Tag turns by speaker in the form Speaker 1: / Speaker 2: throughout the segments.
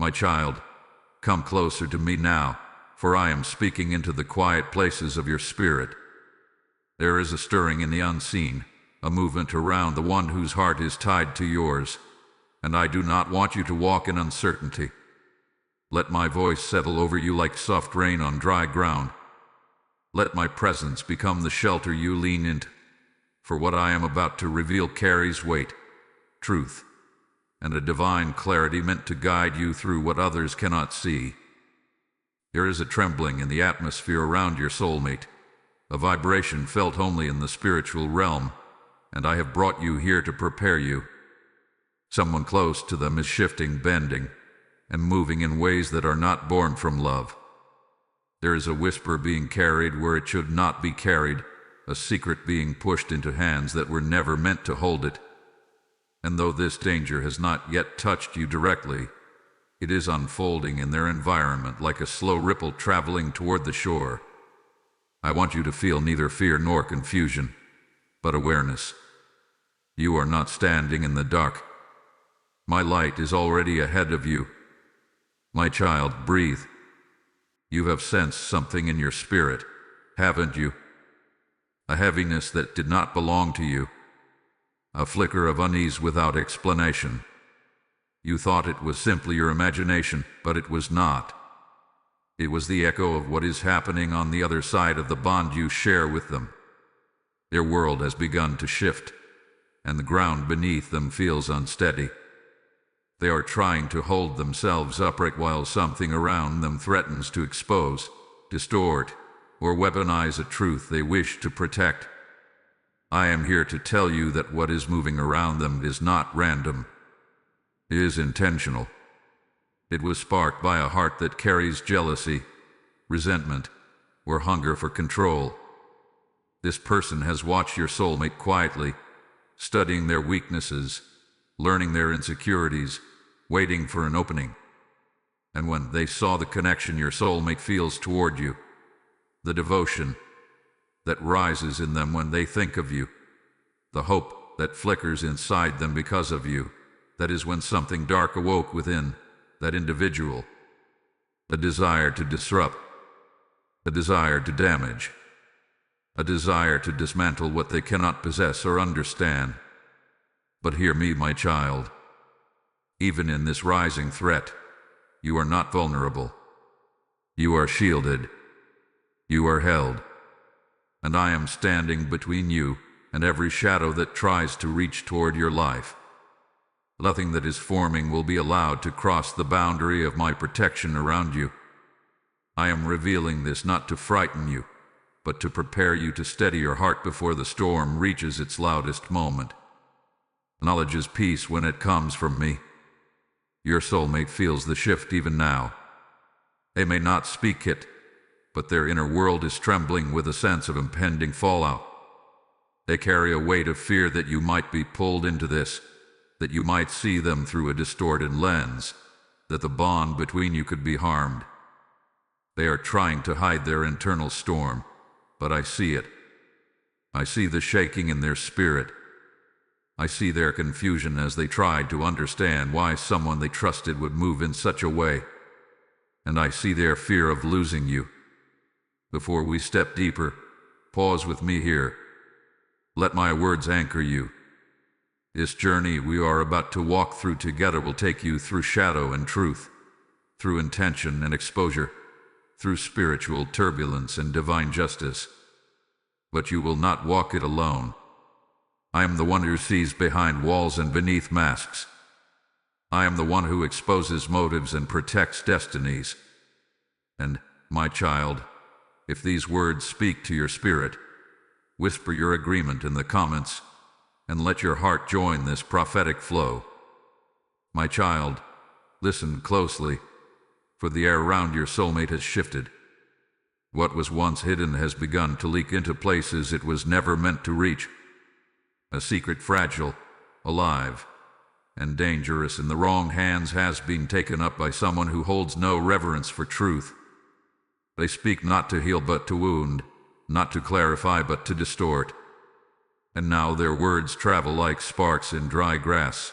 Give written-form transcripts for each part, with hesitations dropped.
Speaker 1: My child, come closer to me now, for I am speaking into the quiet places of your spirit. There is a stirring in the unseen, a movement around the one whose heart is tied to yours, and I do not want you to walk in uncertainty. Let my voice settle over you like soft rain on dry ground. Let my presence become the shelter you lean into, for what I am about to reveal carries weight, truth, and a divine clarity meant to guide you through what others cannot see. There is a trembling in the atmosphere around your soulmate, a vibration felt only in the spiritual realm, and I have brought you here to prepare you. Someone close to them is shifting, bending, and moving in ways that are not born from love. There is a whisper being carried where it should not be carried, a secret being pushed into hands that were never meant to hold it. And though this danger has not yet touched you directly, it is unfolding in their environment like a slow ripple traveling toward the shore. I want you to feel neither fear nor confusion, but awareness. You are not standing in the dark. My light is already ahead of you. My child, breathe. You have sensed something in your spirit, haven't you? A heaviness that did not belong to you. A flicker of unease without explanation. You thought it was simply your imagination, but it was not. It was the echo of what is happening on the other side of the bond you share with them. Their world has begun to shift, and the ground beneath them feels unsteady. They are trying to hold themselves upright while something around them threatens to expose, distort, or weaponize a truth they wish to protect. I am here to tell you that what is moving around them is not random. It is intentional. It was sparked by a heart that carries jealousy, resentment, or hunger for control. This person has watched your soulmate quietly, studying their weaknesses, learning their insecurities, waiting for an opening. And when they saw the connection your soulmate feels toward you, the devotion that rises in them when they think of you, the hope that flickers inside them because of you, that is when something dark awoke within that individual. A desire to disrupt, a desire to damage, a desire to dismantle what they cannot possess or understand. But hear me, my child. Even in this rising threat, you are not vulnerable. You are shielded. You are held. And I am standing between you and every shadow that tries to reach toward your life. Nothing that is forming will be allowed to cross the boundary of my protection around you. I am revealing this not to frighten you, but to prepare you to steady your heart before the storm reaches its loudest moment. Knowledge is peace when it comes from me. Your soulmate feels the shift even now. They may not speak it, but their inner world is trembling with a sense of impending fallout. They carry a weight of fear that you might be pulled into this, that you might see them through a distorted lens, that the bond between you could be harmed. They are trying to hide their internal storm, but I see it. I see the shaking in their spirit. I see their confusion as they tried to understand why someone they trusted would move in such a way. And I see their fear of losing you. Before we step deeper, pause with me here. Let my words anchor you. This journey we are about to walk through together will take you through shadow and truth, through intention and exposure, through spiritual turbulence and divine justice. But you will not walk it alone. I am the one who sees behind walls and beneath masks. I am the one who exposes motives and protects destinies. And, my child, if these words speak to your spirit, whisper your agreement in the comments, and let your heart join this prophetic flow. My child, listen closely, for the air around your soulmate has shifted. What was once hidden has begun to leak into places it was never meant to reach. A secret fragile, alive, and dangerous in the wrong hands has been taken up by someone who holds no reverence for truth. They speak not to heal but to wound, not to clarify but to distort. And now their words travel like sparks in dry grass,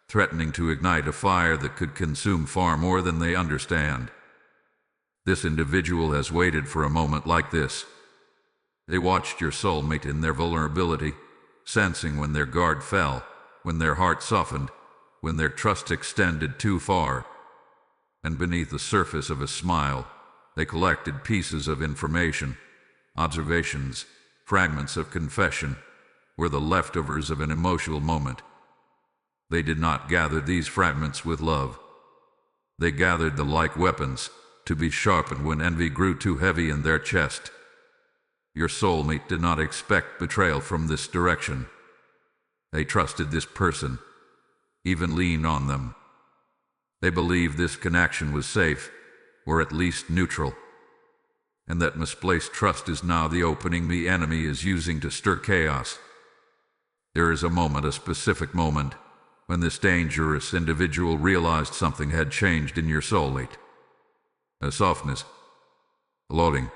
Speaker 1: threatening to ignite a fire that could consume far more than they understand. This individual has waited for a moment like this. They watched your soulmate in their vulnerability, sensing when their guard fell, when their heart softened, when their trust extended too far. And beneath the surface of a smile, they collected pieces of information, observations, fragments of confession, were the leftovers of an emotional moment. They did not gather these fragments with love. They gathered them like weapons, to be sharpened when envy grew too heavy in their chest. Your soulmate did not expect betrayal from this direction. They trusted this person, even leaned on them. They believed this connection was safe, or at least neutral. And that misplaced trust is now the opening the enemy is using to stir chaos. There is a moment, a specific moment, when this dangerous individual realized something had changed in your soulmate. A softness, a longing,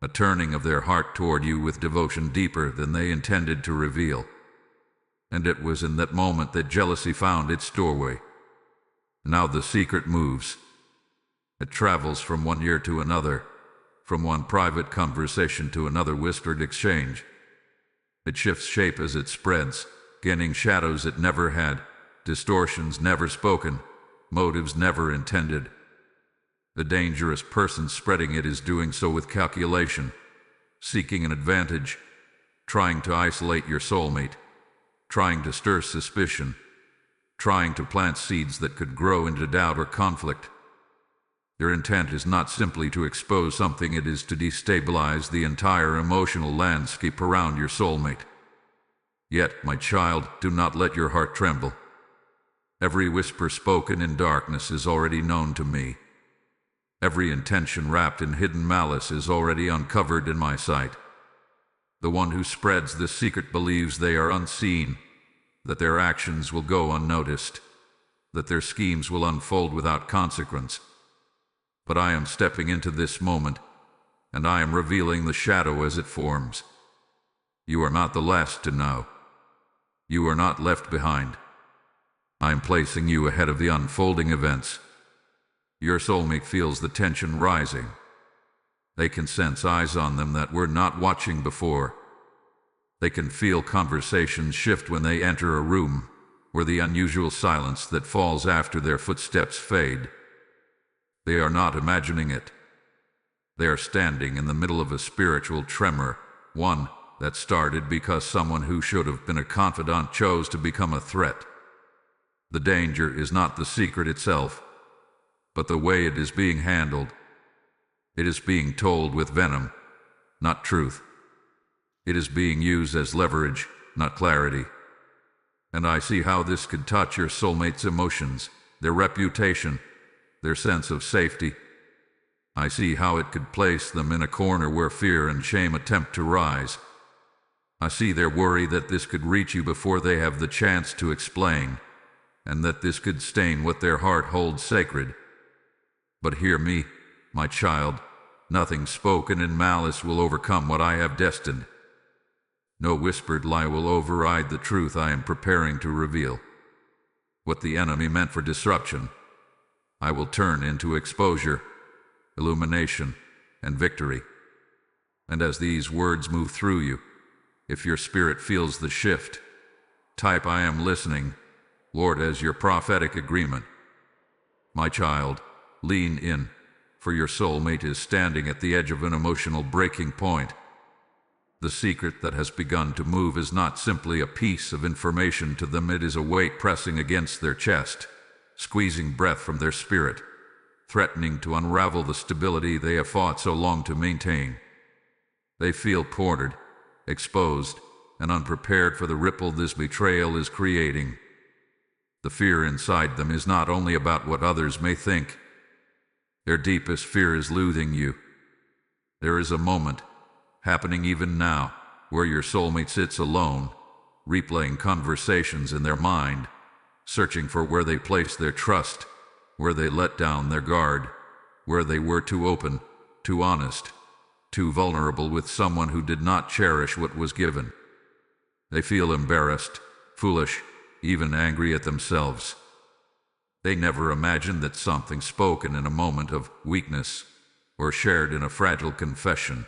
Speaker 1: a turning of their heart toward you with devotion deeper than they intended to reveal. And it was in that moment that jealousy found its doorway. Now the secret moves. It travels from one ear to another, from one private conversation to another whispered exchange. It shifts shape as it spreads, gaining shadows it never had, distortions never spoken, motives never intended. The dangerous person spreading it is doing so with calculation, seeking an advantage, trying to isolate your soulmate, trying to stir suspicion, trying to plant seeds that could grow into doubt or conflict. Their intent is not simply to expose something, it is to destabilize the entire emotional landscape around your soulmate. Yet, my child, do not let your heart tremble. Every whisper spoken in darkness is already known to me. Every intention wrapped in hidden malice is already uncovered in my sight. The one who spreads this secret believes they are unseen, that their actions will go unnoticed, that their schemes will unfold without consequence. But I am stepping into this moment, and I am revealing the shadow as it forms. You are not the last to know. You are not left behind. I am placing you ahead of the unfolding events. Your soulmate feels the tension rising. They can sense eyes on them that were not watching before. They can feel conversations shift when they enter a room, where the unusual silence that falls after their footsteps fade. They are not imagining it. They are standing in the middle of a spiritual tremor, one that started because someone who should have been a confidant chose to become a threat. The danger is not the secret itself, but the way it is being handled. It is being told with venom, not truth. It is being used as leverage, not clarity. And I see how this could touch your soulmate's emotions, their reputation, their sense of safety. I see how it could place them in a corner where fear and shame attempt to rise. I see their worry that this could reach you before they have the chance to explain, and that this could stain what their heart holds sacred. But hear me, my child, nothing spoken in malice will overcome what I have destined. No whispered lie will override the truth I am preparing to reveal. What the enemy meant for disruption, I will turn into exposure, illumination, and victory. And as these words move through you, if your spirit feels the shift, type "I am listening," Lord, as your prophetic agreement. My child, lean in, for your soulmate is standing at the edge of an emotional breaking point. The secret that has begun to move is not simply a piece of information to them, it is a weight pressing against their chest, squeezing breath from their spirit, threatening to unravel the stability they have fought so long to maintain. They feel cornered, exposed, and unprepared for the ripple this betrayal is creating. The fear inside them is not only about what others may think. Their deepest fear is losing you. There is a moment, happening even now, where your soulmate sits alone, replaying conversations in their mind, searching for where they placed their trust, where they let down their guard, where they were too open, too honest, too vulnerable with someone who did not cherish what was given. They feel embarrassed, foolish, even angry at themselves. They never imagined that something spoken in a moment of weakness, or shared in a fragile confession,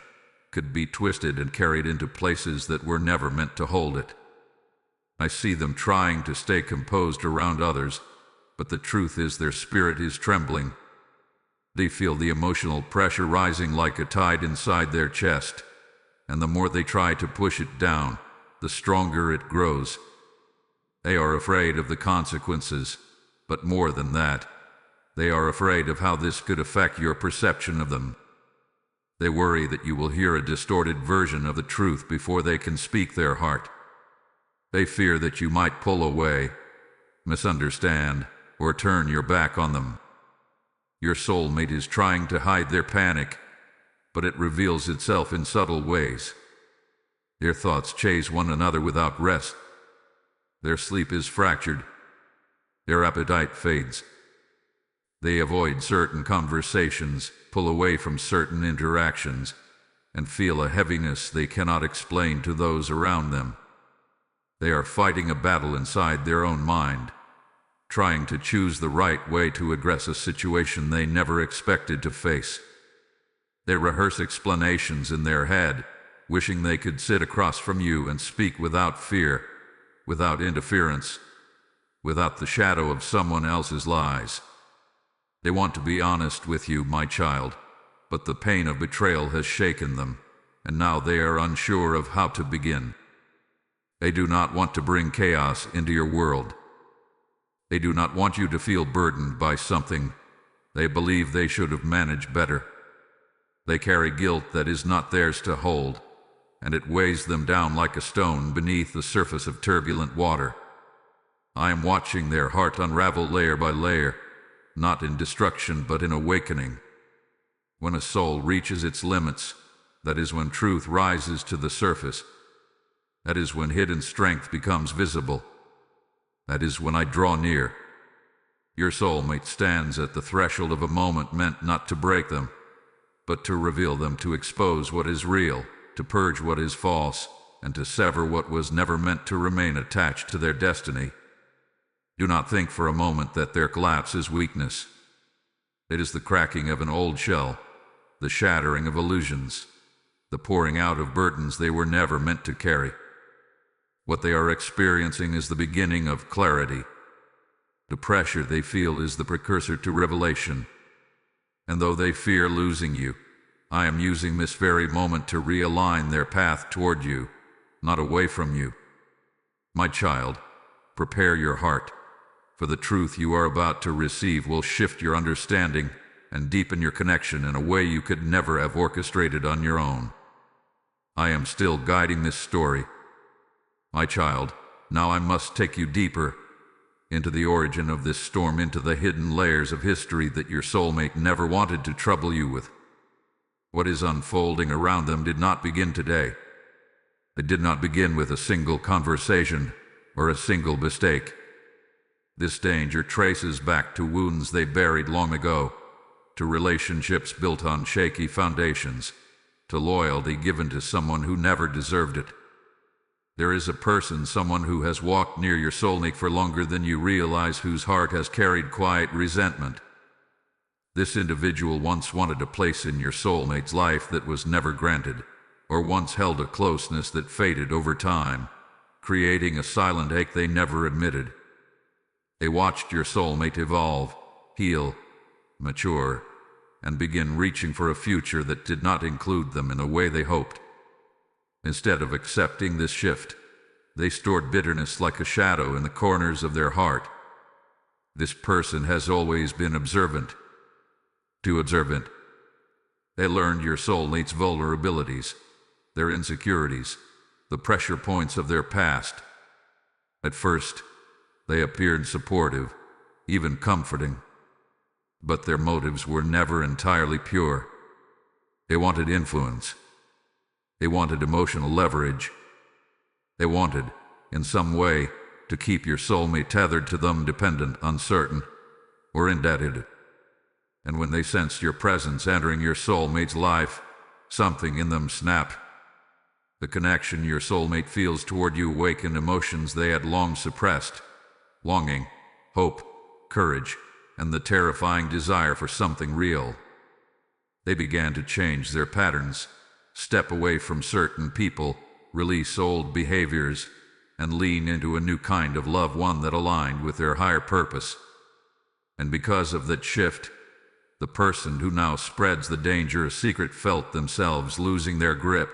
Speaker 1: could be twisted and carried into places that were never meant to hold it. I see them trying to stay composed around others, but the truth is their spirit is trembling. They feel the emotional pressure rising like a tide inside their chest, and the more they try to push it down, the stronger it grows. They are afraid of the consequences, but more than that, they are afraid of how this could affect your perception of them. They worry that you will hear a distorted version of the truth before they can speak their heart. They fear that you might pull away, misunderstand, or turn your back on them. Your soulmate is trying to hide their panic, but it reveals itself in subtle ways. Their thoughts chase one another without rest. Their sleep is fractured. Their appetite fades. They avoid certain conversations, pull away from certain interactions, and feel a heaviness they cannot explain to those around them. They are fighting a battle inside their own mind, trying to choose the right way to address a situation they never expected to face. They rehearse explanations in their head, wishing they could sit across from you and speak without fear, without interference, without the shadow of someone else's lies. They want to be honest with you, my child, but the pain of betrayal has shaken them, and now they are unsure of how to begin. They do not want to bring chaos into your world. They do not want you to feel burdened by something they believe they should have managed better. They carry guilt that is not theirs to hold, and it weighs them down like a stone beneath the surface of turbulent water. I am watching their heart unravel layer by layer, not in destruction but in awakening. When a soul reaches its limits, that is when truth rises to the surface. That is when hidden strength becomes visible. That is when I draw near. Your soulmate stands at the threshold of a moment meant not to break them, but to reveal them, to expose what is real, to purge what is false, and to sever what was never meant to remain attached to their destiny. Do not think for a moment that their collapse is weakness. It is the cracking of an old shell, the shattering of illusions, the pouring out of burdens they were never meant to carry. What they are experiencing is the beginning of clarity. The pressure they feel is the precursor to revelation. And though they fear losing you, I am using this very moment to realign their path toward you, not away from you. My child, prepare your heart, for the truth you are about to receive will shift your understanding and deepen your connection in a way you could never have orchestrated on your own. I am still guiding this story. My child, now I must take you deeper into the origin of this storm, into the hidden layers of history that your soulmate never wanted to trouble you with. What is unfolding around them did not begin today. It did not begin with a single conversation or a single mistake. This danger traces back to wounds they buried long ago, to relationships built on shaky foundations, to loyalty given to someone who never deserved it. There is a person, someone who has walked near your soulmate for longer than you realize, whose heart has carried quiet resentment. This individual once wanted a place in your soulmate's life that was never granted, or once held a closeness that faded over time, creating a silent ache they never admitted. They watched your soulmate evolve, heal, mature, and begin reaching for a future that did not include them in the way they hoped. Instead of accepting this shift, they stored bitterness like a shadow in the corners of their heart. This person has always been observant. Too observant. They learned your soulmate's vulnerabilities, their insecurities, the pressure points of their past. At first, they appeared supportive, even comforting. But their motives were never entirely pure. They wanted influence. They wanted emotional leverage. They wanted, in some way, to keep your soulmate tethered to them, dependent, uncertain, or indebted. And when they sensed your presence entering your soulmate's life, something in them snapped. The connection your soulmate feels toward you awakened emotions they had long suppressed, longing, hope, courage, and the terrifying desire for something real. They began to change their patterns, step away from certain people, release old behaviors, and lean into a new kind of love, one that aligned with their higher purpose. And because of that shift, the person who now spreads the dangerous secret felt themselves losing their grip.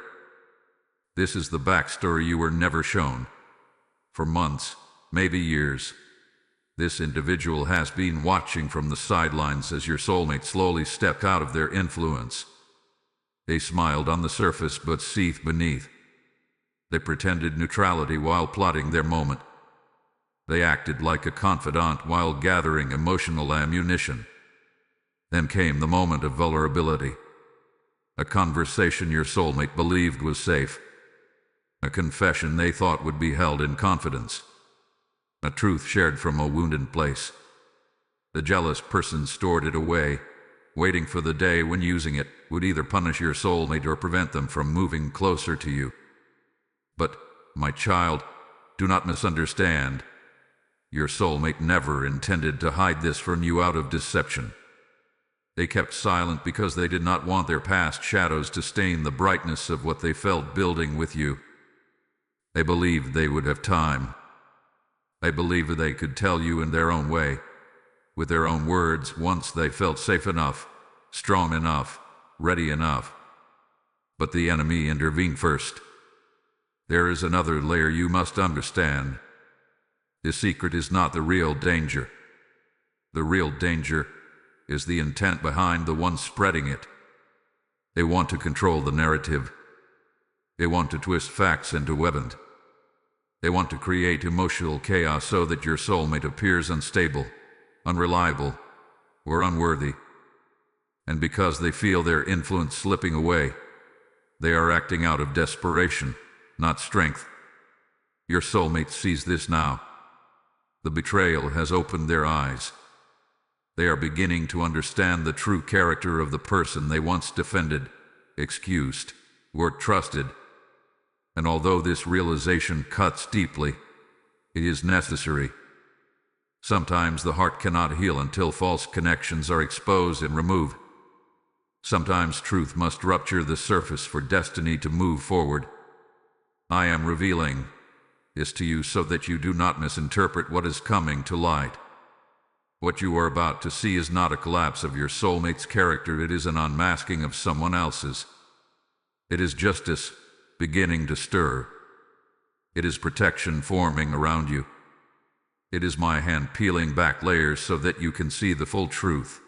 Speaker 1: This is the backstory you were never shown. For months, maybe years, this individual has been watching from the sidelines as your soulmate slowly stepped out of their influence. They smiled on the surface but seethed beneath. They pretended neutrality while plotting their moment. They acted like a confidant while gathering emotional ammunition. Then came the moment of vulnerability. A conversation your soulmate believed was safe. A confession they thought would be held in confidence. A truth shared from a wounded place. The jealous person stored it away, waiting for the day when using it would either punish your soulmate or prevent them from moving closer to you. But, my child, do not misunderstand. Your soulmate never intended to hide this from you out of deception. They kept silent because they did not want their past shadows to stain the brightness of what they felt building with you. They believed they would have time. They believed they could tell you in their own way, with their own words, once they felt safe enough, strong enough, ready enough. But the enemy intervened first. There is another layer you must understand. This secret is not the real danger. The real danger is the intent behind the one spreading it. They want to control the narrative. They want to twist facts into weapons. They want to create emotional chaos so that your soulmate appears unstable, unreliable, or unworthy. And because they feel their influence slipping away, they are acting out of desperation, not strength. Your soulmate sees this now. The betrayal has opened their eyes. They are beginning to understand the true character of the person they once defended, excused, or trusted. And although this realization cuts deeply, it is necessary. Sometimes the heart cannot heal until false connections are exposed and removed. Sometimes truth must rupture the surface for destiny to move forward. I am revealing this to you so that you do not misinterpret what is coming to light. What you are about to see is not a collapse of your soulmate's character, it is an unmasking of someone else's. It is justice beginning to stir. It is protection forming around you. It is my hand peeling back layers so that you can see the full truth.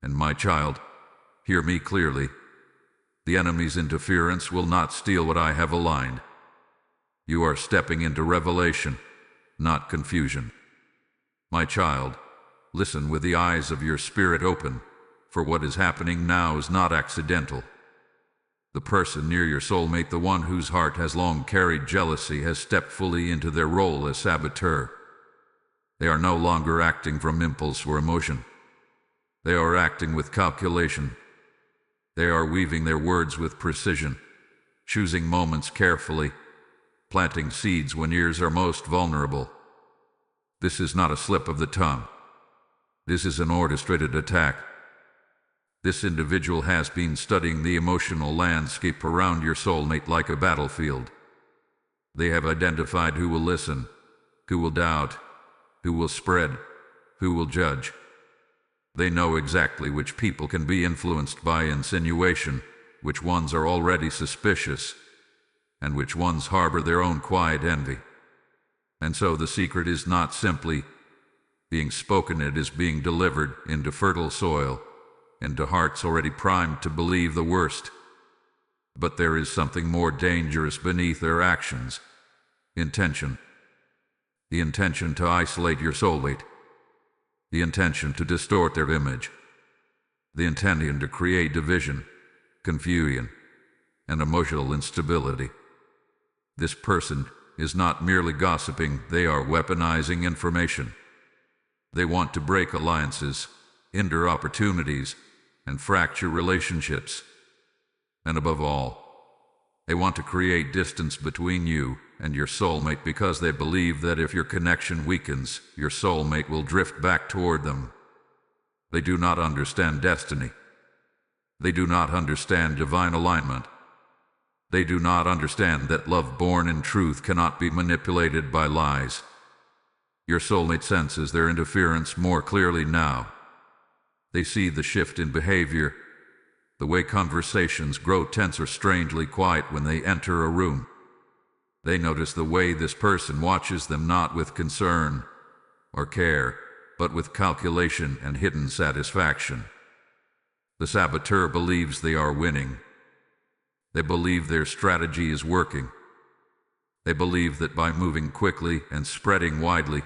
Speaker 1: And my child, hear me clearly. The enemy's interference will not steal what I have aligned. You are stepping into revelation, not confusion. My child, listen with the eyes of your spirit open, for what is happening now is not accidental. The person near your soulmate, the one whose heart has long carried jealousy, has stepped fully into their role as saboteur. They are no longer acting from impulse or emotion. They are acting with calculation. They are weaving their words with precision, choosing moments carefully, planting seeds when ears are most vulnerable. This is not a slip of the tongue. This is an orchestrated attack. This individual has been studying the emotional landscape around your soulmate like a battlefield. They have identified who will listen, who will doubt, who will spread, who will judge. They know exactly which people can be influenced by insinuation, which ones are already suspicious, and which ones harbor their own quiet envy. And so the secret is not simply being spoken, it is being delivered into fertile soil, into hearts already primed to believe the worst. But there is something more dangerous beneath their actions. Intention. The intention to isolate your soulmate. The intention to distort their image. The intention to create division, confusion, and emotional instability. This person is not merely gossiping, they are weaponizing information. They want to break alliances, hinder opportunities, and fracture relationships. And above all, They want to create distance between you and your soulmate because they believe that if your connection weakens, your soulmate will drift back toward them. They do not understand destiny. They do not understand divine alignment. They do not understand that love born in truth cannot be manipulated by lies. Your soulmate senses their interference more clearly now. They see the shift in behavior, the way conversations grow tense or strangely quiet when they enter a room. They notice the way this person watches them, not with concern or care, but with calculation and hidden satisfaction. The saboteur believes they are winning. They believe their strategy is working. They believe that by moving quickly and spreading widely,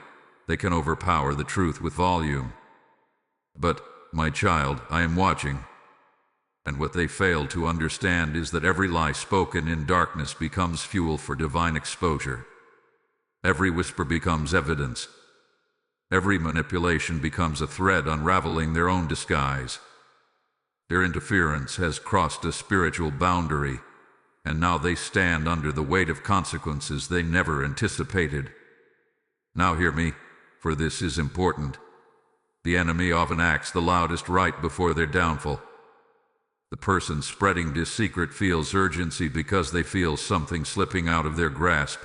Speaker 1: they can overpower the truth with volume. But, my child, I am watching. And what they fail to understand is that every lie spoken in darkness becomes fuel for divine exposure. Every whisper becomes evidence. Every manipulation becomes a thread unraveling their own disguise. Their interference has crossed a spiritual boundary, and now they stand under the weight of consequences they never anticipated. Now hear me, for this is important. The enemy often acts the loudest right before their downfall. The person spreading this secret feels urgency because they feel something slipping out of their grasp.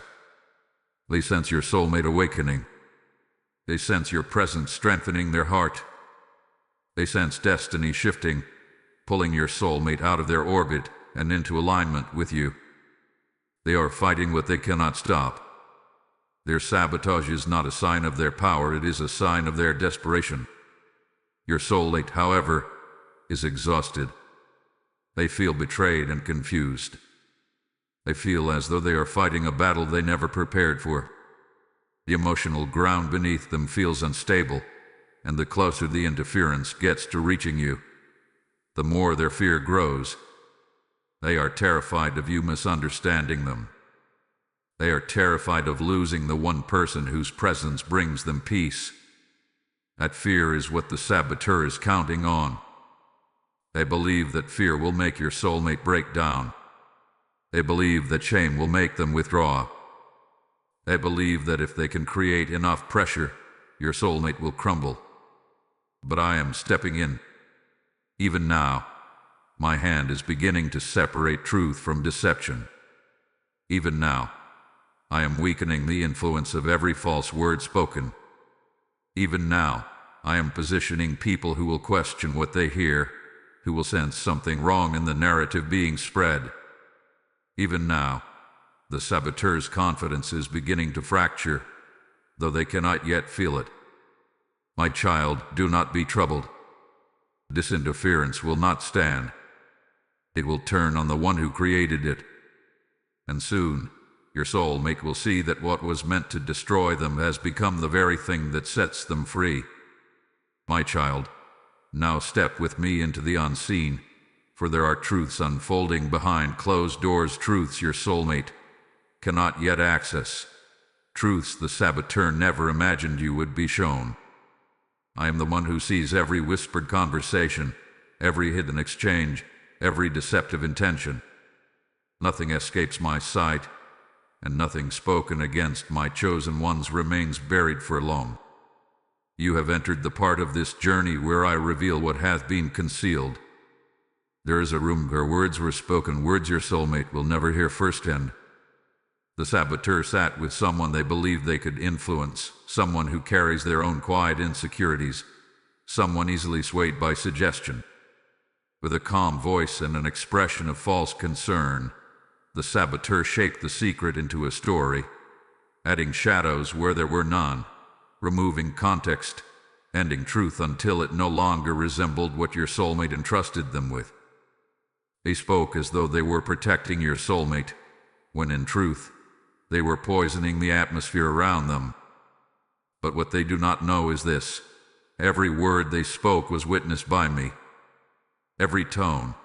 Speaker 1: They sense your soulmate awakening. They sense your presence strengthening their heart. They sense destiny shifting, pulling your soulmate out of their orbit and into alignment with you. They are fighting what they cannot stop. Their sabotage is not a sign of their power, it is a sign of their desperation. Your soulmate, however, is exhausted. They feel betrayed and confused. They feel as though they are fighting a battle they never prepared for. The emotional ground beneath them feels unstable, and the closer the interference gets to reaching you, the more their fear grows. They are terrified of you misunderstanding them. They are terrified of losing the one person whose presence brings them peace. That fear is what the saboteur is counting on. They believe that fear will make your soulmate break down. They believe that shame will make them withdraw. They believe that if they can create enough pressure, your soulmate will crumble. But I am stepping in. Even now, my hand is beginning to separate truth from deception. Even now, I am weakening the influence of every false word spoken. Even now, I am positioning people who will question what they hear, who will sense something wrong in the narrative being spread. Even now, the saboteur's confidence is beginning to fracture, though they cannot yet feel it. My child, do not be troubled. This interference will not stand. It will turn on the one who created it. And soon, your soulmate will see that what was meant to destroy them has become the very thing that sets them free. My child, now step with me into the unseen, for there are truths unfolding behind closed doors, truths your soulmate cannot yet access, truths the saboteur never imagined you would be shown. I am the one who sees every whispered conversation, every hidden exchange, every deceptive intention. Nothing escapes my sight, and nothing spoken against my chosen ones remains buried for long. You have entered the part of this journey where I reveal what hath been concealed. There is a room where words were spoken, words your soulmate will never hear firsthand. The saboteur sat with someone they believed they could influence, someone who carries their own quiet insecurities, someone easily swayed by suggestion. With a calm voice and an expression of false concern, the saboteur shaped the secret into a story, adding shadows where there were none, removing context, ending truth until it no longer resembled what your soulmate entrusted them with. They spoke as though they were protecting your soulmate, when in truth, they were poisoning the atmosphere around them. But what they do not know is this: every word they spoke was witnessed by me. Every tone,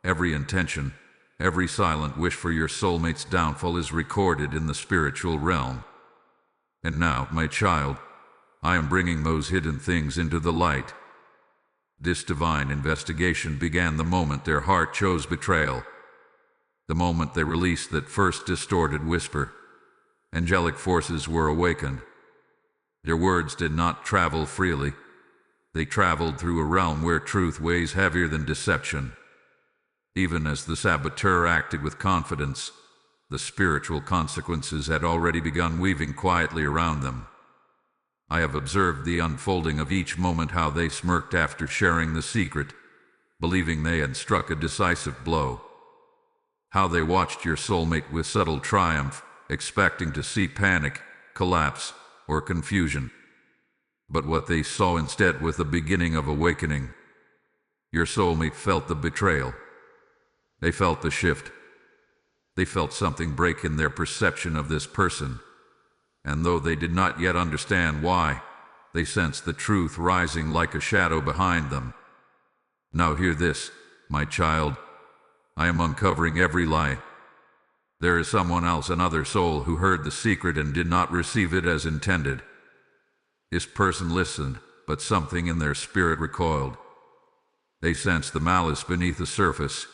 Speaker 1: every intention, every silent wish for your soulmate's downfall is recorded in the spiritual realm. And now, my child, I am bringing those hidden things into the light. This divine investigation began the moment their heart chose betrayal. The moment they released that first distorted whisper, angelic forces were awakened. Their words did not travel freely. They traveled through a realm where truth weighs heavier than deception. Even as the saboteur acted with confidence, the spiritual consequences had already begun weaving quietly around them. I have observed the unfolding of each moment, how they smirked after sharing the secret, believing they had struck a decisive blow. How they watched your soulmate with subtle triumph, expecting to see panic, collapse, or confusion. But what they saw instead was the beginning of awakening. Your soulmate felt the betrayal. They felt the shift. They felt something break in their perception of this person. And though they did not yet understand why, they sensed the truth rising like a shadow behind them. Now hear this, my child. I am uncovering every lie. There is someone else, another soul, who heard the secret and did not receive it as intended. This person listened, but something in their spirit recoiled. They sensed the malice beneath the surface,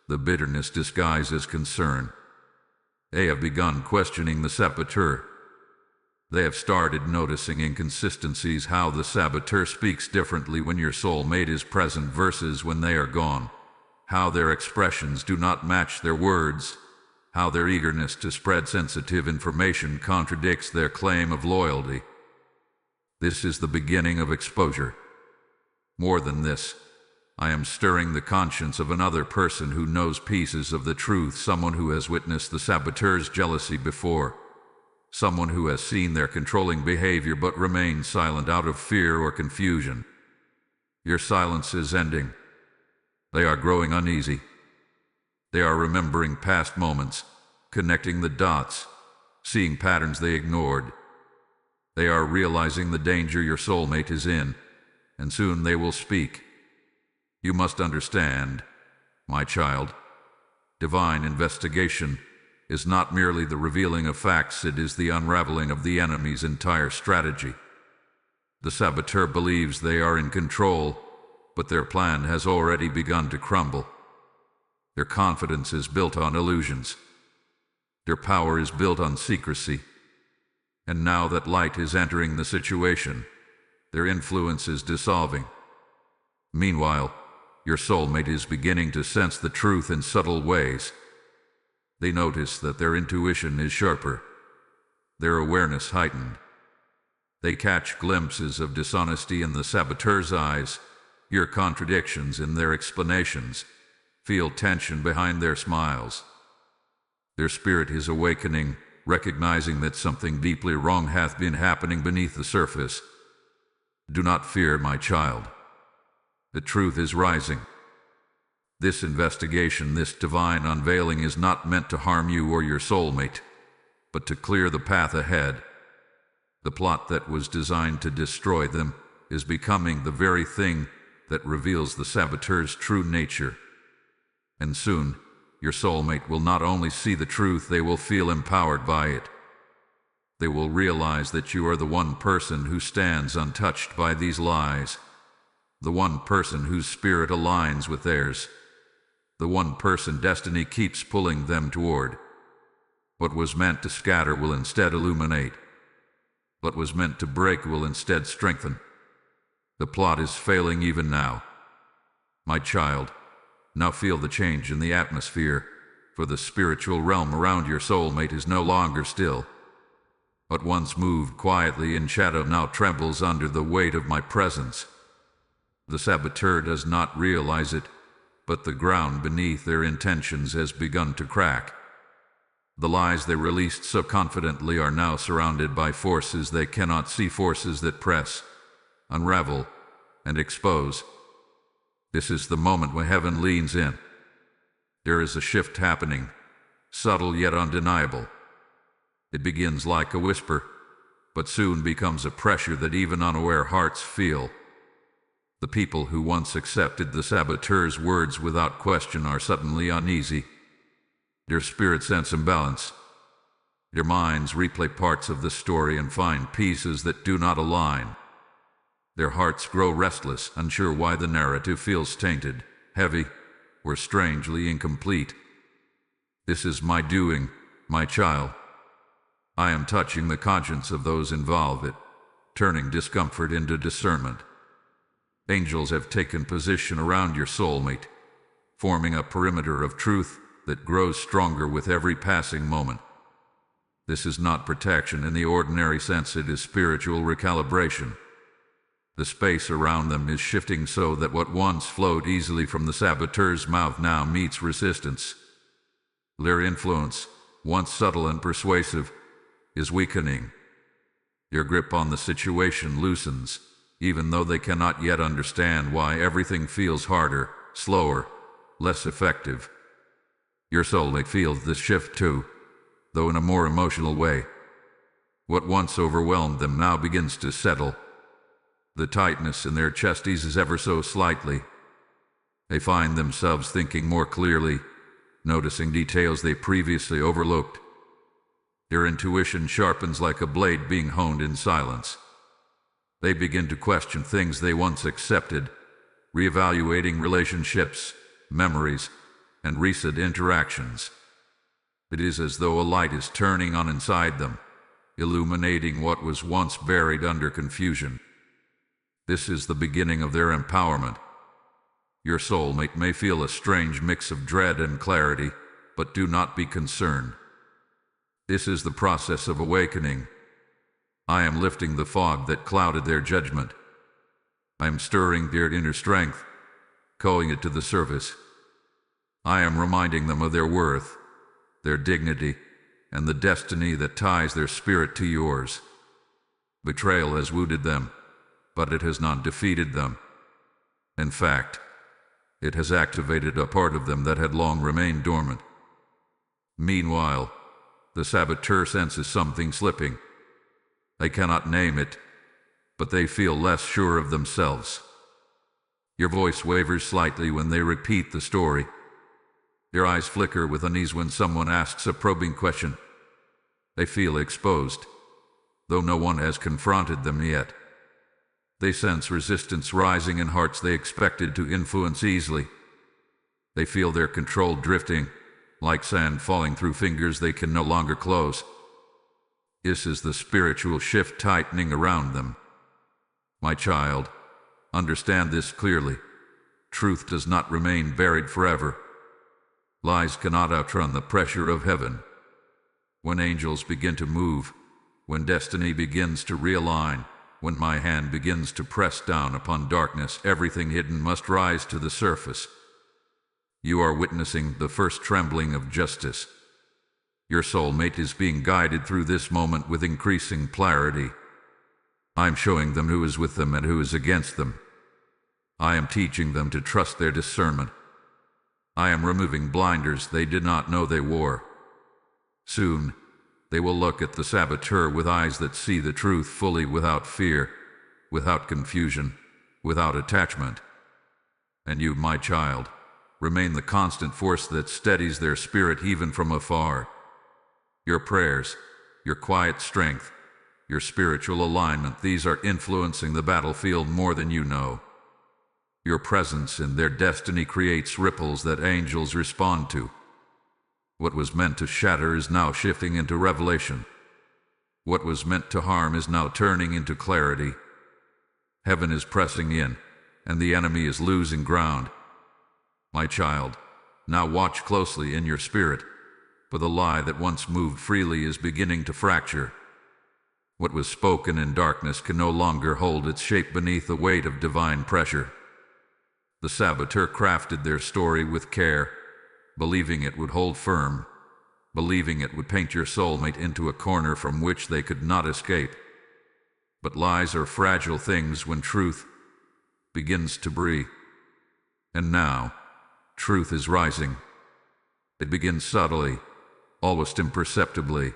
Speaker 1: the bitterness disguised as concern. They have begun questioning the saboteur. They have started noticing inconsistencies, how the saboteur speaks differently when your soulmate is present versus when they are gone, how their expressions do not match their words, how their eagerness to spread sensitive information contradicts their claim of loyalty. This is the beginning of exposure. More than this, I am stirring the conscience of another person who knows pieces of the truth, someone who has witnessed the saboteur's jealousy before, someone who has seen their controlling behavior but remained silent out of fear or confusion. Your silence is ending. They are growing uneasy. They are remembering past moments, connecting the dots, seeing patterns they ignored. They are realizing the danger your soulmate is in, and soon they will speak. You must understand, my child, divine investigation is not merely the revealing of facts, it is the unraveling of the enemy's entire strategy. The saboteur believes they are in control, but their plan has already begun to crumble. Their confidence is built on illusions. Their power is built on secrecy. And now that light is entering the situation, their influence is dissolving. Meanwhile, your soulmate is beginning to sense the truth in subtle ways. They notice that their intuition is sharper, their awareness heightened. They catch glimpses of dishonesty in the saboteur's eyes, hear contradictions in their explanations, feel tension behind their smiles. Their spirit is awakening, recognizing that something deeply wrong hath been happening beneath the surface. Do not fear, my child. The truth is rising. This investigation, this divine unveiling is not meant to harm you or your soulmate, but to clear the path ahead. The plot that was designed to destroy them is becoming the very thing that reveals the saboteur's true nature. And soon, your soulmate will not only see the truth, they will feel empowered by it. They will realize that you are the one person who stands untouched by these lies, the one person whose spirit aligns with theirs, the one person destiny keeps pulling them toward. What was meant to scatter will instead illuminate. What was meant to break will instead strengthen. The plot is failing even now. My child, now feel the change in the atmosphere, for the spiritual realm around your soulmate is no longer still. What once moved quietly in shadow now trembles under the weight of my presence. The saboteur does not realize it, but the ground beneath their intentions has begun to crack. The lies they released so confidently are now surrounded by forces they cannot see, forces that press, unravel, and expose. This is the moment when heaven leans in. There is a shift happening, subtle yet undeniable. It begins like a whisper, but soon becomes a pressure that even unaware hearts feel. The people who once accepted the saboteur's words without question are suddenly uneasy. Their spirits sense imbalance. Their minds replay parts of the story and find pieces that do not align. Their hearts grow restless, unsure why the narrative feels tainted, heavy, or strangely incomplete. This is my doing, my child. I am touching the conscience of those involved, turning discomfort into discernment. Angels have taken position around your soulmate, forming a perimeter of truth that grows stronger with every passing moment. This is not protection in the ordinary sense, it is spiritual recalibration. The space around them is shifting so that what once flowed easily from the saboteur's mouth now meets resistance. Their influence, once subtle and persuasive, is weakening. Your grip on the situation loosens, even though they cannot yet understand why everything feels harder, slower, less effective. Your soulmate feels this shift too, though in a more emotional way. What once overwhelmed them now begins to settle. The tightness in their chest eases ever so slightly. They find themselves thinking more clearly, noticing details they previously overlooked. Their intuition sharpens like a blade being honed in silence. They begin to question things they once accepted, reevaluating relationships, memories, and recent interactions. It is as though a light is turning on inside them, illuminating what was once buried under confusion. This is the beginning of their empowerment. Your soulmate may feel a strange mix of dread and clarity, but do not be concerned. This is the process of awakening. I am lifting the fog that clouded their judgment. I am stirring their inner strength, calling it to the surface. I am reminding them of their worth, their dignity, and the destiny that ties their spirit to yours. Betrayal has wounded them, but it has not defeated them. In fact, it has activated a part of them that had long remained dormant. Meanwhile, the saboteur senses something slipping. They cannot name it, but they feel less sure of themselves. Your voice wavers slightly when they repeat the story. Your eyes flicker with unease when someone asks a probing question. They feel exposed, though no one has confronted them yet. They sense resistance rising in hearts they expected to influence easily. They feel their control drifting, like sand falling through fingers they can no longer close. This is the spiritual shift tightening around them. My child, understand this clearly. Truth does not remain buried forever. Lies cannot outrun the pressure of heaven. When angels begin to move, when destiny begins to realign, when my hand begins to press down upon darkness, everything hidden must rise to the surface. You are witnessing the first trembling of justice. Your soulmate is being guided through this moment with increasing clarity. I am showing them who is with them and who is against them. I am teaching them to trust their discernment. I am removing blinders they did not know they wore. Soon, they will look at the saboteur with eyes that see the truth fully, without fear, without confusion, without attachment. And you, my child, remain the constant force that steadies their spirit even from afar. Your prayers, your quiet strength, your spiritual alignment, these are influencing the battlefield more than you know. Your presence in their destiny creates ripples that angels respond to. What was meant to shatter is now shifting into revelation. What was meant to harm is now turning into clarity. Heaven is pressing in, and the enemy is losing ground. My child, now watch closely in your spirit, for the lie that once moved freely is beginning to fracture. What was spoken in darkness can no longer hold its shape beneath the weight of divine pressure. The saboteur crafted their story with care, believing it would hold firm, believing it would paint your soulmate into a corner from which they could not escape. But lies are fragile things when truth begins to breathe. And now, truth is rising. It begins subtly, almost imperceptibly.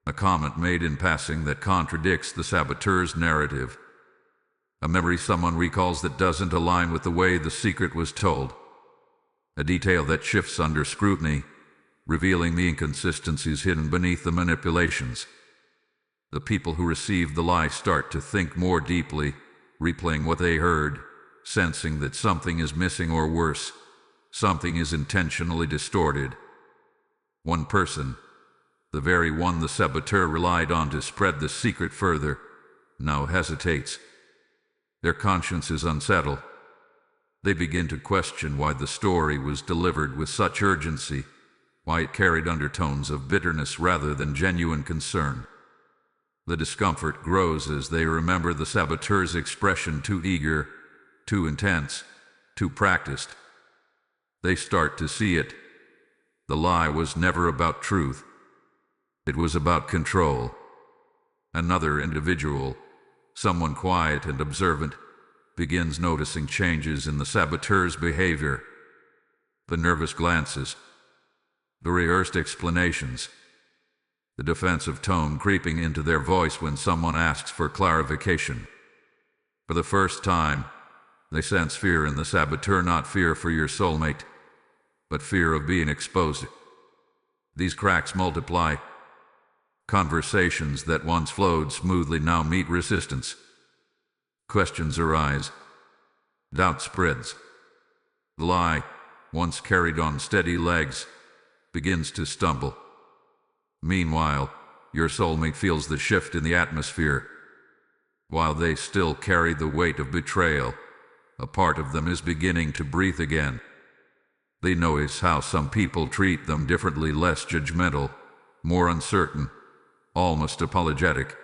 Speaker 1: A comment made in passing that contradicts the saboteur's narrative. A memory someone recalls that doesn't align with the way the secret was told. A detail that shifts under scrutiny, revealing the inconsistencies hidden beneath the manipulations. The people who receive the lie start to think more deeply, replaying what they heard, sensing that something is missing, or worse, something is intentionally distorted. One person, the very one the saboteur relied on to spread the secret further, now hesitates. Their conscience is unsettled. They begin to question why the story was delivered with such urgency, why it carried undertones of bitterness rather than genuine concern. The discomfort grows as they remember the saboteur's expression: too eager, too intense, too practiced. They start to see it. The lie was never about truth. It was about control. Another individual, someone quiet and observant, begins noticing changes in the saboteur's behavior. The nervous glances, the rehearsed explanations, the defensive tone creeping into their voice when someone asks for clarification. For the first time, they sense fear in the saboteur, not fear for your soulmate, but fear of being exposed. These cracks multiply. Conversations that once flowed smoothly now meet resistance. Questions arise. Doubt spreads. The lie, once carried on steady legs, begins to stumble. Meanwhile, your soulmate feels the shift in the atmosphere. While they still carry the weight of betrayal, a part of them is beginning to breathe again. They notice how some people treat them differently, less judgmental, more uncertain, almost apologetic.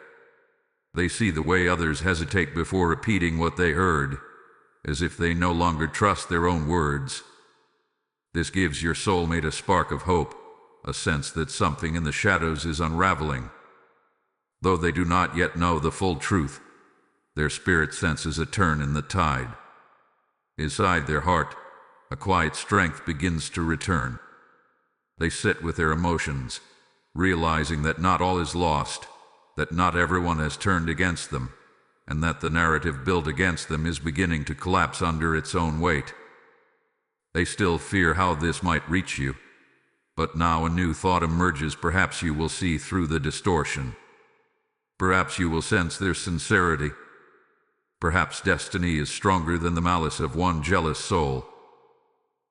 Speaker 1: They see the way others hesitate before repeating what they heard, as if they no longer trust their own words. This gives your soulmate a spark of hope, a sense that something in the shadows is unraveling. Though they do not yet know the full truth, their spirit senses a turn in the tide. Inside their heart, a quiet strength begins to return. They sit with their emotions, realizing that not all is lost, that not everyone has turned against them, and that the narrative built against them is beginning to collapse under its own weight. They still fear how this might reach you, but now a new thought emerges. Perhaps you will see through the distortion. Perhaps you will sense their sincerity. Perhaps destiny is stronger than the malice of one jealous soul.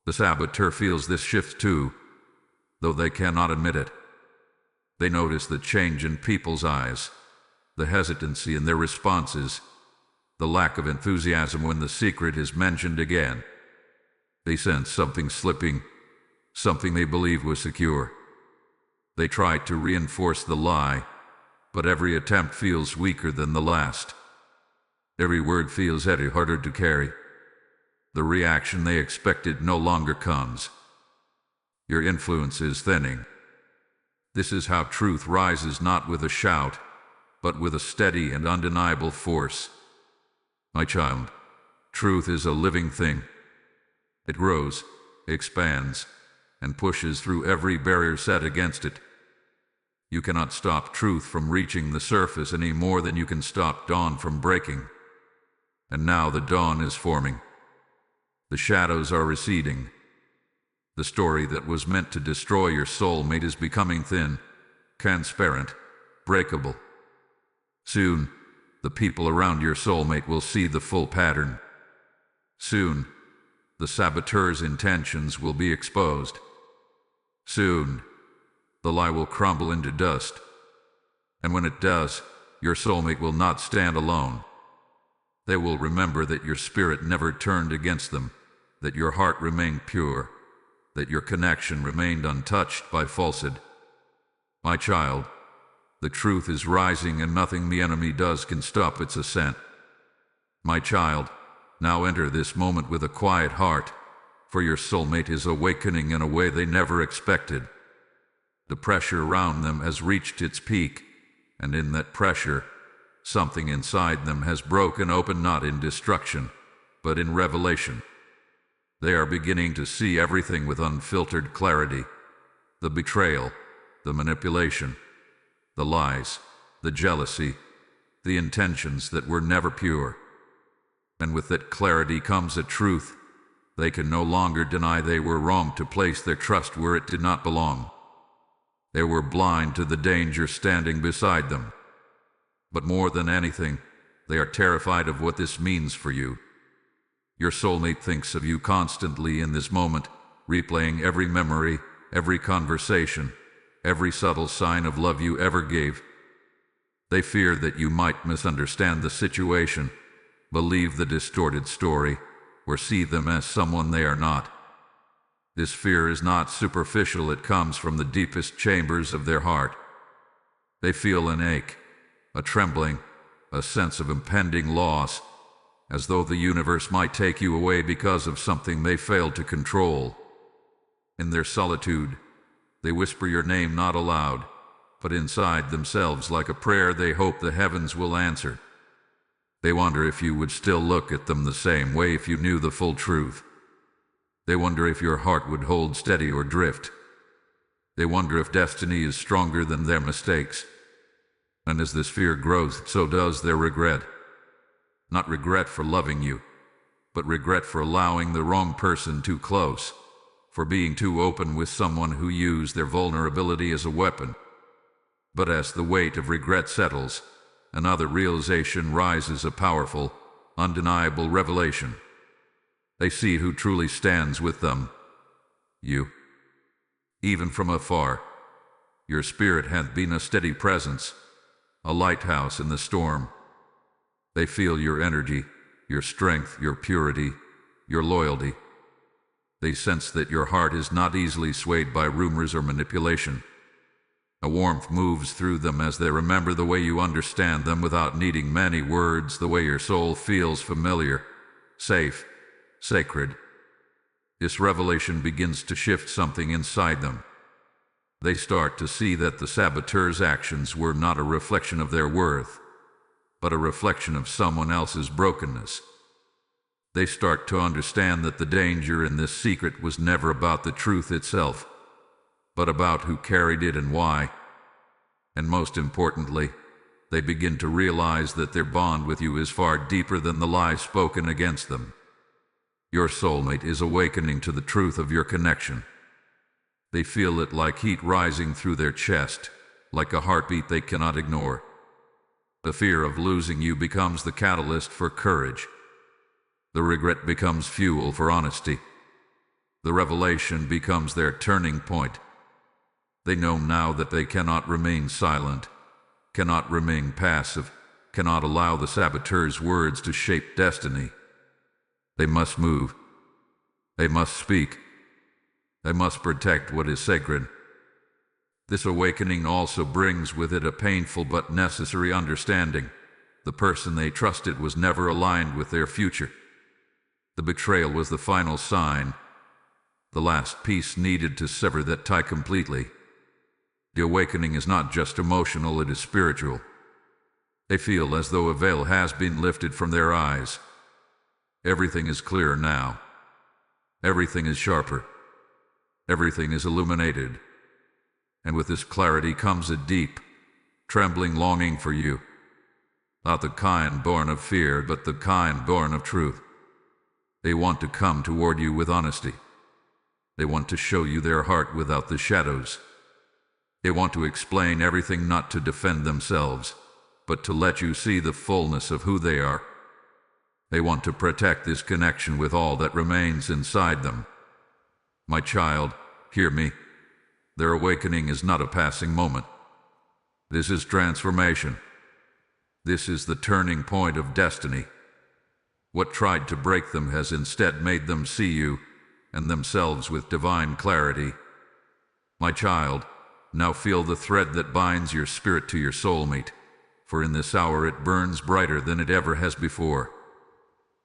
Speaker 1: The saboteur feels this shift too, though they cannot admit it. They notice the change in people's eyes, the hesitancy in their responses, the lack of enthusiasm when the secret is mentioned again. They sense something slipping, something they believed was secure. They try to reinforce the lie, but every attempt feels weaker than the last. Every word feels harder to carry. The reaction they expected no longer comes. Your influence is thinning. This is how truth rises, not with a shout, but with a steady and undeniable force. My child, truth is a living thing. It grows, expands, and pushes through every barrier set against it. You cannot stop truth from reaching the surface any more than you can stop dawn from breaking. And now the dawn is forming. The shadows are receding. The story that was meant to destroy your soulmate is becoming thin, transparent, breakable. Soon, the people around your soulmate will see the full pattern. Soon, the saboteur's intentions will be exposed. Soon, the lie will crumble into dust. And when it does, your soulmate will not stand alone. They will remember that your spirit never turned against them, that your heart remained pure, that your connection remained untouched by falsehood. My child, the truth is rising, and nothing the enemy does can stop its ascent. My child, now enter this moment with a quiet heart, for your soulmate is awakening in a way they never expected. The pressure around them has reached its peak, and in that pressure, something inside them has broken open, not in destruction, but in revelation. They are beginning to see everything with unfiltered clarity. The betrayal, the manipulation, the lies, the jealousy, the intentions that were never pure. And with that clarity comes a truth. They can no longer deny they were wrong to place their trust where it did not belong. They were blind to the danger standing beside them. But more than anything, they are terrified of what this means for you. Your soulmate thinks of you constantly in this moment, replaying every memory, every conversation, every subtle sign of love you ever gave. They fear that you might misunderstand the situation, believe the distorted story, or see them as someone they are not. This fear is not superficial, it comes from the deepest chambers of their heart. They feel an ache, a trembling, a sense of impending loss, as though the universe might take you away because of something they failed to control. In their solitude, they whisper your name not aloud, but inside themselves like a prayer they hope the heavens will answer. They wonder if you would still look at them the same way if you knew the full truth. They wonder if your heart would hold steady or drift. They wonder if destiny is stronger than their mistakes. And as this fear grows, so does their regret. Not regret for loving you, but regret for allowing the wrong person too close, for being too open with someone who used their vulnerability as a weapon. But as the weight of regret settles, another realization rises, a powerful, undeniable revelation. They see who truly stands with them. You. Even from afar, your spirit hath been a steady presence, a lighthouse in the storm. They feel your energy, your strength, your purity, your loyalty. They sense that your heart is not easily swayed by rumors or manipulation. A warmth moves through them as they remember the way you understand them without needing many words, the way your soul feels familiar, safe, sacred. This revelation begins to shift something inside them. They start to see that the saboteur's actions were not a reflection of their worth, but a reflection of someone else's brokenness. They start to understand that the danger in this secret was never about the truth itself, but about who carried it and why. And most importantly, they begin to realize that their bond with you is far deeper than the lies spoken against them. Your soulmate is awakening to the truth of your connection. They feel it like heat rising through their chest, like a heartbeat they cannot ignore. The fear of losing you becomes the catalyst for courage. The regret becomes fuel for honesty. The revelation becomes their turning point. They know now that they cannot remain silent, cannot remain passive, cannot allow the saboteur's words to shape destiny. They must move. They must speak. They must protect what is sacred. This awakening also brings with it a painful but necessary understanding. The person they trusted was never aligned with their future. The betrayal was the final sign, the last piece needed to sever that tie completely. The awakening is not just emotional, it is spiritual. They feel as though a veil has been lifted from their eyes. Everything is clearer now. Everything is sharper. Everything is illuminated. And with this clarity comes a deep, trembling longing for you. Not the kind born of fear, but the kind born of truth. They want to come toward you with honesty. They want to show you their heart without the shadows. They want to explain everything, not to defend themselves, but to let you see the fullness of who they are. They want to protect this connection with all that remains inside them. My child, hear me. Their awakening is not a passing moment. This is transformation. This is the turning point of destiny. What tried to break them has instead made them see you and themselves with divine clarity. My child, now feel the thread that binds your spirit to your soulmate, for in this hour it burns brighter than it ever has before.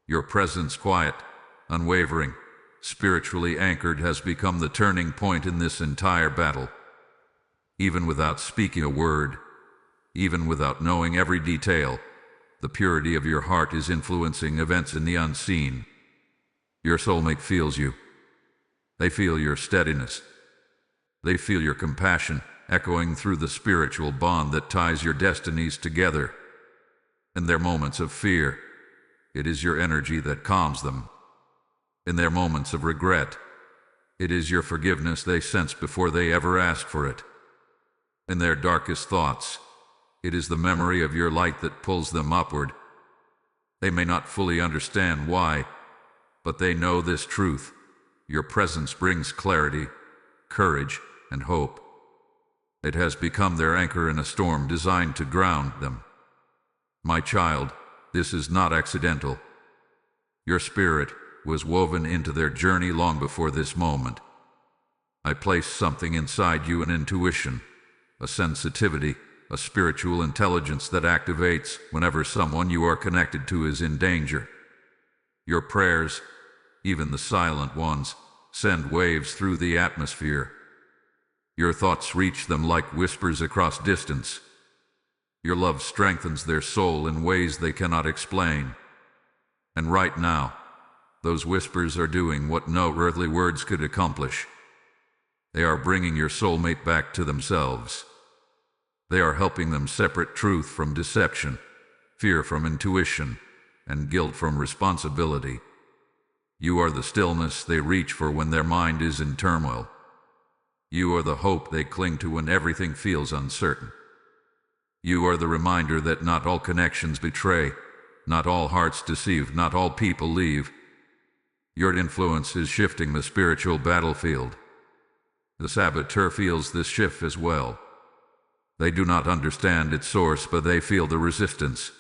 Speaker 1: Your presence, quiet, unwavering, spiritually anchored, has become the turning point in this entire battle. Even without speaking a word, even without knowing every detail, the purity of your heart is influencing events in the unseen. Your soulmate feels you. They feel your steadiness. They feel your compassion echoing through the spiritual bond that ties your destinies together. In their moments of fear, it is your energy that calms them. In their moments of regret, it is your forgiveness they sense before they ever ask for it. In their darkest thoughts, it is the memory of your light that pulls them upward. They may not fully understand why, but they know this truth. Your presence brings clarity. courage, and hope. It has become their anchor in a storm designed to ground them. My child, this is not accidental. Your spirit was woven into their journey long before this moment. I placed something inside you, an intuition, a sensitivity, a spiritual intelligence that activates whenever someone you are connected to is in danger. Your prayers, even the silent ones, send waves through the atmosphere. Your thoughts reach them like whispers across distance. Your love strengthens their soul in ways they cannot explain. And right now, those whispers are doing what no earthly words could accomplish. They are bringing your soulmate back to themselves. They are helping them separate truth from deception, fear from intuition, and guilt from responsibility. You are the stillness they reach for when their mind is in turmoil. You are the hope they cling to when everything feels uncertain. You are the reminder that not all connections betray, not all hearts deceive, not all people leave. Your influence is shifting the spiritual battlefield. The saboteur feels this shift as well. They do not understand its source, but they feel the resistance.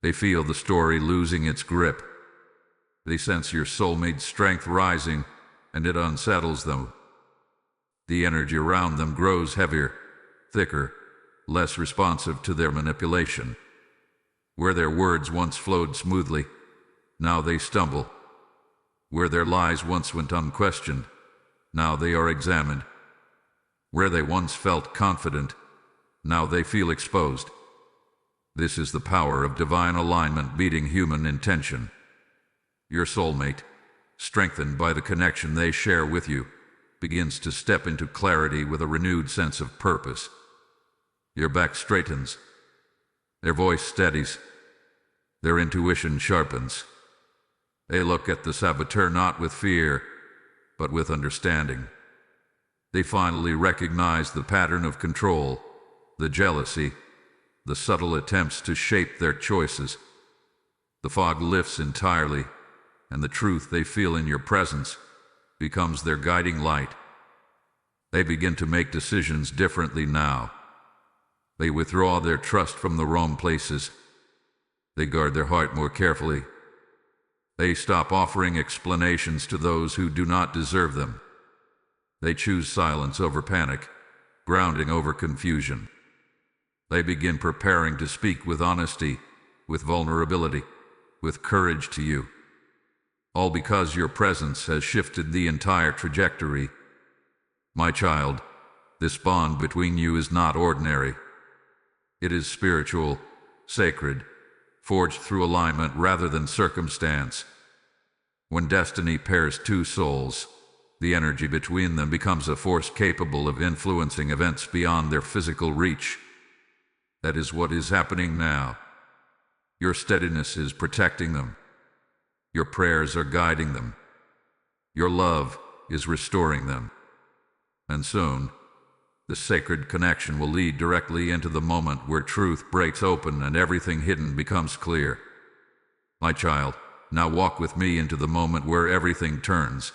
Speaker 1: They feel the story losing its grip. They sense your soulmate's strength rising, and it unsettles them. The energy around them grows heavier, thicker, less responsive to their manipulation. Where their words once flowed smoothly, now they stumble. Where their lies once went unquestioned, now they are examined. Where they once felt confident, now they feel exposed. This is the power of divine alignment meeting human intention. Your soulmate, strengthened by the connection they share with you, begins to step into clarity with a renewed sense of purpose. Your back straightens. Their voice steadies. Their intuition sharpens. They look at the saboteur not with fear, but with understanding. They finally recognize the pattern of control, the jealousy, the subtle attempts to shape their choices. The fog lifts entirely, and the truth they feel in your presence becomes their guiding light. They begin to make decisions differently now. They withdraw their trust from the wrong places. They guard their heart more carefully. They stop offering explanations to those who do not deserve them. They choose silence over panic, grounding over confusion. They begin preparing to speak with honesty, with vulnerability, with courage to you. All because your presence has shifted the entire trajectory. My child, this bond between you is not ordinary. It is spiritual, sacred, forged through alignment rather than circumstance. When destiny pairs two souls, the energy between them becomes a force capable of influencing events beyond their physical reach. That is what is happening now. Your steadiness is protecting them. Your prayers are guiding them. Your love is restoring them. And soon, the sacred connection will lead directly into the moment where truth breaks open and everything hidden becomes clear. My child, now walk with me into the moment where everything turns.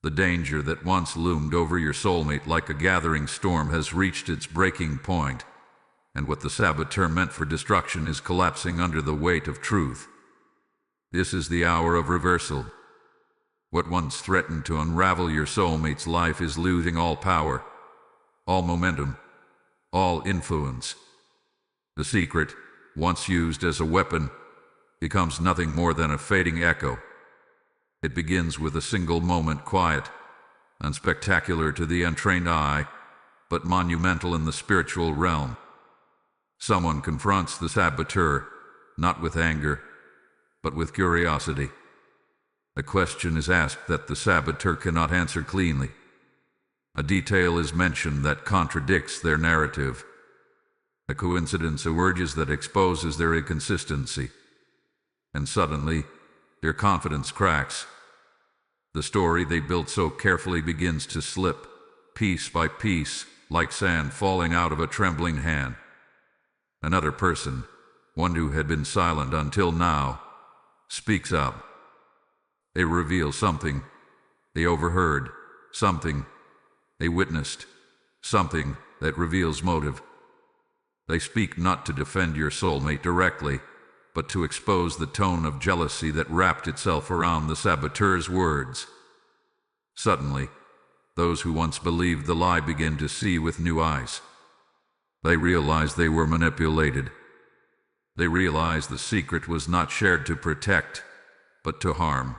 Speaker 1: The danger that once loomed over your soulmate like a gathering storm has reached its breaking point, and what the saboteur meant for destruction is collapsing under the weight of truth. This is the hour of reversal. What once threatened to unravel your soulmate's life is losing all power, all momentum, all influence. The secret, once used as a weapon, becomes nothing more than a fading echo. It begins with a single moment, quiet, unspectacular to the untrained eye, but monumental in the spiritual realm. Someone confronts the saboteur, not with anger, but with curiosity. A question is asked that the saboteur cannot answer cleanly. A detail is mentioned that contradicts their narrative. A coincidence emerges that exposes their inconsistency. And suddenly, their confidence cracks. The story they built so carefully begins to slip, piece by piece, like sand falling out of a trembling hand. Another person, one who had been silent until now, speaks up. They reveal something. They overheard something They witnessed something that reveals motive. They speak not to defend your soulmate directly, but to expose the tone of jealousy that wrapped itself around the saboteur's words. Suddenly, those who once believed the lie begin to see with new eyes. They realize they were manipulated. They realize the secret was not shared to protect, but to harm.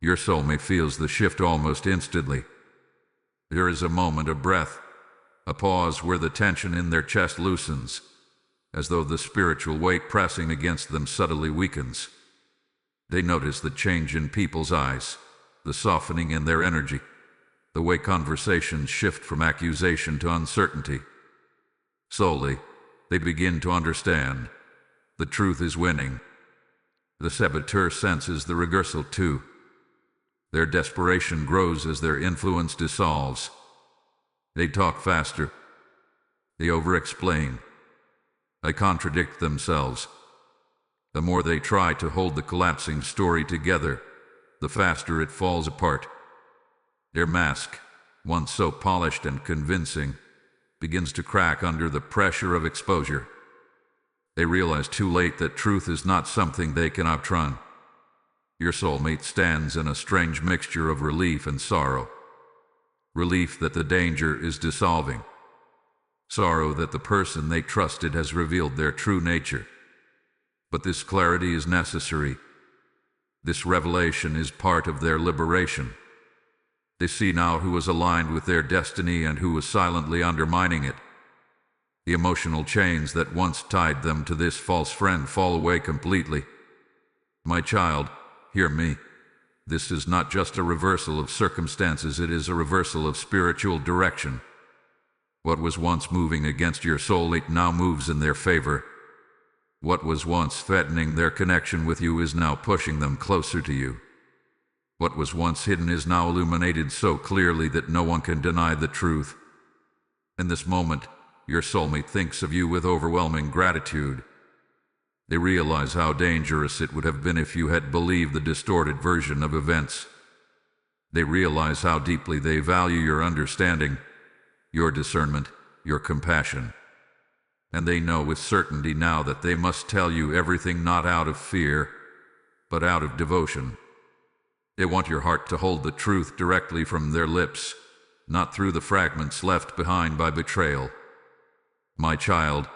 Speaker 1: Your soulmate feels the shift almost instantly. There is a moment of breath, a pause where the tension in their chest loosens, as though the spiritual weight pressing against them subtly weakens. They notice the change in people's eyes, the softening in their energy, the way conversations shift from accusation to uncertainty. Slowly, they begin to understand. The truth is winning. The saboteur senses the reversal too. Their desperation grows as their influence dissolves. They talk faster. They over-explain. They contradict themselves. The more they try to hold the collapsing story together, the faster it falls apart. Their mask, once so polished and convincing, begins to crack under the pressure of exposure. They realize too late that truth is not something they can outrun. Your soulmate stands in a strange mixture of relief and sorrow. Relief that the danger is dissolving. Sorrow that the person they trusted has revealed their true nature. But this clarity is necessary. This revelation is part of their liberation. They see now who was aligned with their destiny and who was silently undermining it. The emotional chains that once tied them to this false friend fall away completely. My child, hear me. This is not just a reversal of circumstances, it is a reversal of spiritual direction. What was once moving against your soulmate now moves in their favor. What was once threatening their connection with you is now pushing them closer to you. What was once hidden is now illuminated so clearly that no one can deny the truth. In this moment, your soulmate thinks of you with overwhelming gratitude. They realize how dangerous it would have been if you had believed the distorted version of events. They realize how deeply they value your understanding, your discernment, your compassion. And they know with certainty now that they must tell you everything not out of fear, but out of devotion. They want your heart to hold the truth directly from their lips, not through the fragments left behind by betrayal. My child,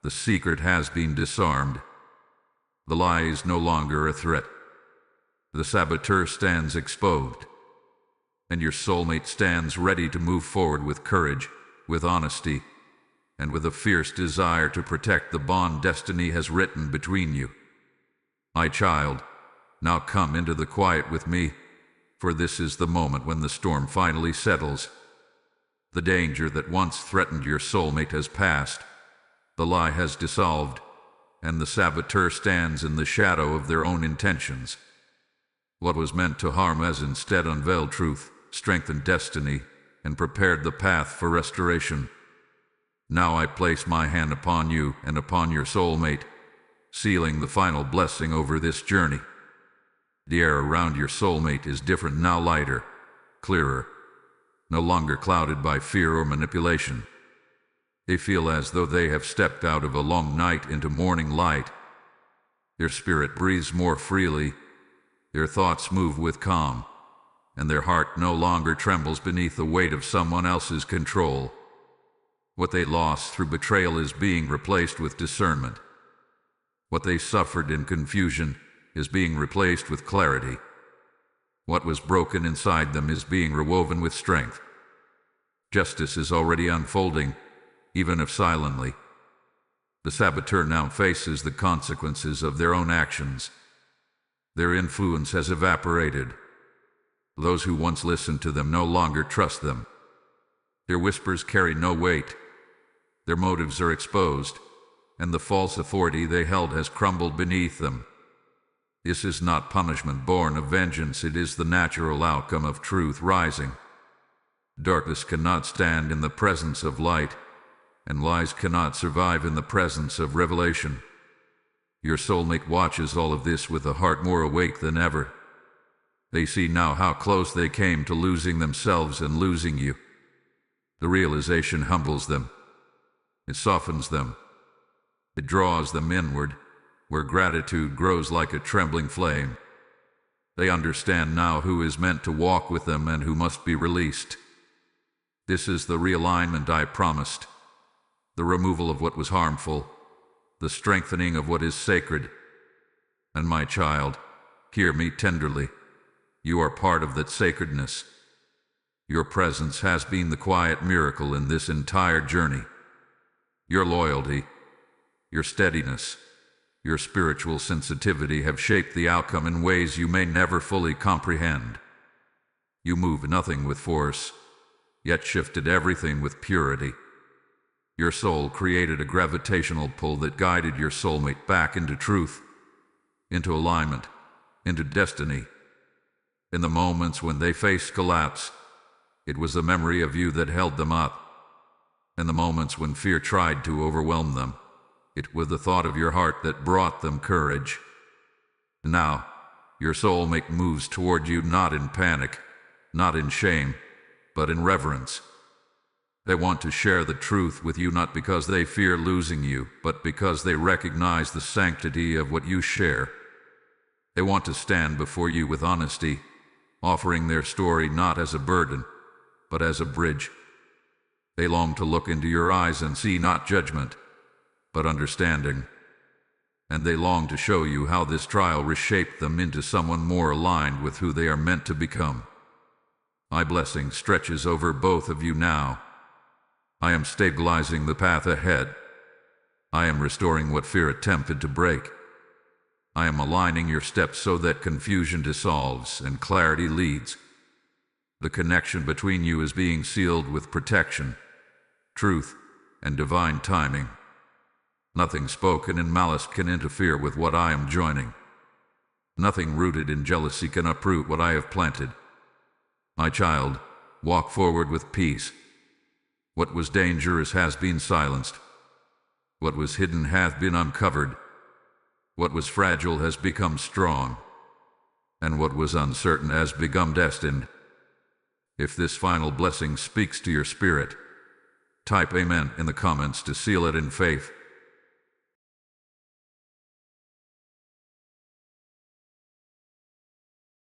Speaker 1: the secret has been disarmed. The lie is no longer a threat. The saboteur stands exposed. And your soulmate stands ready to move forward with courage, with honesty, and with a fierce desire to protect the bond destiny has written between you. My child, now come into the quiet with me, for this is the moment when the storm finally settles. The danger that once threatened your soulmate has passed, the lie has dissolved, and the saboteur stands in the shadow of their own intentions. What was meant to harm has instead unveiled truth, strengthened destiny, and prepared the path for restoration. Now I place my hand upon you and upon your soulmate, sealing the final blessing over this journey. The air around your soulmate is different now, lighter, clearer, no longer clouded by fear or manipulation. They feel as though they have stepped out of a long night into morning light. Their spirit breathes more freely, their thoughts move with calm, and their heart no longer trembles beneath the weight of someone else's control. What they lost through betrayal is being replaced with discernment. What they suffered in confusion is being replaced with clarity. What was broken inside them is being rewoven with strength. Justice is already unfolding, even if silently. The saboteur now faces the consequences of their own actions. Their influence has evaporated. Those who once listened to them no longer trust them. Their whispers carry no weight. Their motives are exposed, and the false authority they held has crumbled beneath them. This is not punishment born of vengeance, it is the natural outcome of truth rising. Darkness cannot stand in the presence of light, and lies cannot survive in the presence of revelation. Your soulmate watches all of this with a heart more awake than ever. They see now how close they came to losing themselves and losing you. The realization humbles them. It softens them. It draws them inward, where gratitude grows like a trembling flame. They understand now who is meant to walk with them and who must be released. This is the realignment I promised. The removal of what was harmful, the strengthening of what is sacred. And my child, hear me tenderly. You are part of that sacredness. Your presence has been the quiet miracle in this entire journey. Your loyalty, your steadiness, your spiritual sensitivity have shaped the outcome in ways you may never fully comprehend. You moved nothing with force, yet shifted everything with purity. Your soul created a gravitational pull that guided your soulmate back into truth, into alignment, into destiny. In the moments when they faced collapse, it was the memory of you that held them up. In the moments when fear tried to overwhelm them, it was the thought of your heart that brought them courage. Now, your soulmate moves toward you not in panic, not in shame, but in reverence. They want to share the truth with you not because they fear losing you, but because they recognize the sanctity of what you share. They want to stand before you with honesty, offering their story not as a burden, but as a bridge. They long to look into your eyes and see not judgment, but understanding. And they long to show you how this trial reshaped them into someone more aligned with who they are meant to become. My blessing stretches over both of you now. I am stabilizing the path ahead. I am restoring what fear attempted to break. I am aligning your steps so that confusion dissolves and clarity leads. The connection between you is being sealed with protection, truth, and divine timing. Nothing spoken in malice can interfere with what I am joining. Nothing rooted in jealousy can uproot what I have planted. My child, walk forward with peace. What was dangerous has been silenced. What was hidden hath been uncovered. What was fragile has become strong. And what was uncertain has become destined. If this final blessing speaks to your spirit, type Amen in the comments to seal it in faith.